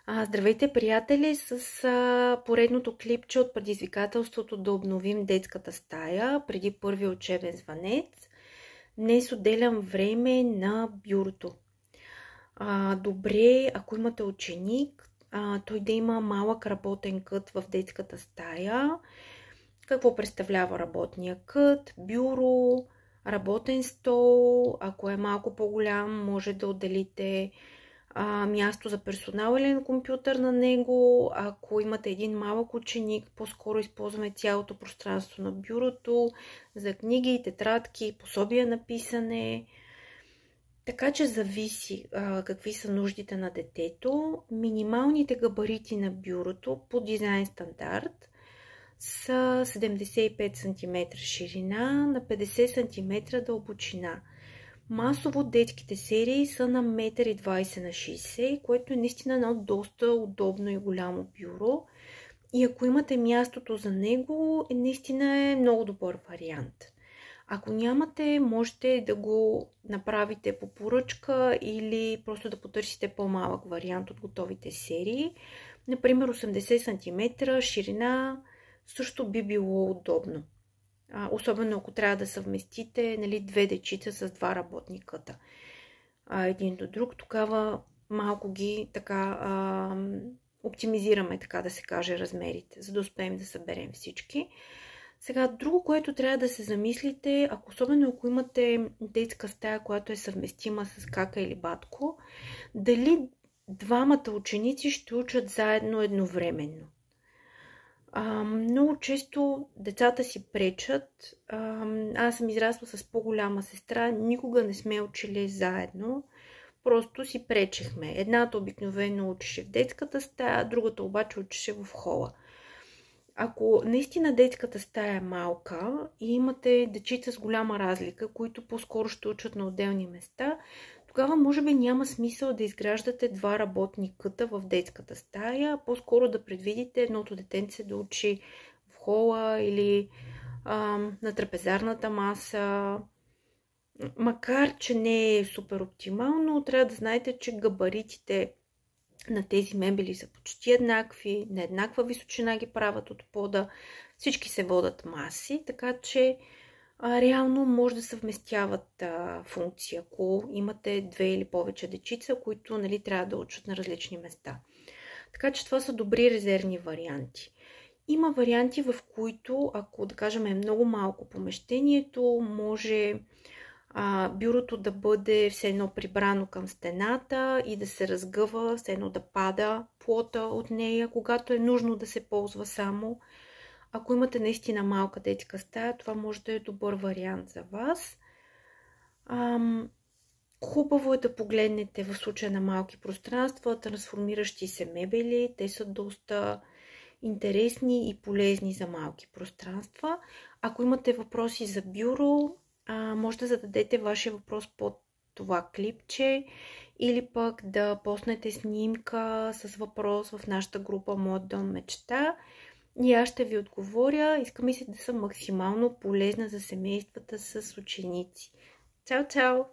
Здравейте, приятели, с поредното клипче от предизвикателството да обновим детската стая преди първия учебен звънец. Днес отделям време на бюрото. Добре, ако имате ученик, той да има малък работен кът в детската стая. Какво представлява работния кът? Бюро, работен стол. Ако е малко по-голям, може да отделите място за персонален компютър на него. Ако имате един малък ученик, по-скоро използваме цялото пространство на бюрото за книги, тетрадки, пособия на писане. Така че зависи какви са нуждите на детето. Минималните габарити на бюрото по дизайн стандарт са 75 см ширина на 50 см дълбочина. Масово детските серии са на 1,20 м на 60 м, което е наистина едно доста удобно и голямо бюро. И ако имате мястото за него, наистина е много добър вариант. Ако нямате, можете да го направите по поръчка или просто да потърсите по-малък вариант от готовите серии. Например, 80 см ширина също би било удобно. Особено ако трябва да съвместите две дечица с два работни къта един до друг, тогава малко ги оптимизираме, така да се каже, размерите, за да успеем да съберем всички. Сега, друго, което трябва да се замислите, особено ако имате детска стая, която е съвместима с кака или батко, дали двамата ученици ще учат заедно едновременно. Много често децата си пречат. Аз съм израсла с по-голяма сестра, никога не сме учили заедно, просто си пречехме. Едната обикновено учеше в детската стая, другата обаче учеше в хола. Ако наистина детската стая е малка и имате дечица с голяма разлика, които по-скоро ще учат на отделни места, тогава може би няма смисъл да изграждате два работни къта в детската стая, по-скоро да предвидите едното детенце да учи в хола или на трапезарната маса. Макар че не е супер оптимално, трябва да знаете, че габаритите на тези мебели са почти еднакви, на еднаква височина ги правят от пода, всички се водят маси, така че реално може да съвместяват функции, ако имате две или повече дечица, които трябва да учат на различни места. Така че това са добри резервни варианти. Има варианти, в които, ако да кажем е много малко помещението, може бюрото да бъде все едно прибрано към стената и да се разгъва, все едно да пада плота от нея, когато е нужно да се ползва само. Ако имате наистина малка детска стая, това може да е добър вариант за вас. Хубаво е да погледнете в случая на малки пространства, трансформиращи се мебели. Те са доста интересни и полезни за малки пространства. Ако имате въпроси за бюро, може да зададете вашия въпрос под това клипче или пък да поснете снимка с въпрос в нашата група Моят дом мечта. И аз ще ви отговоря. Искам и се да съм максимално полезна за семействата с ученици. Чао, чао!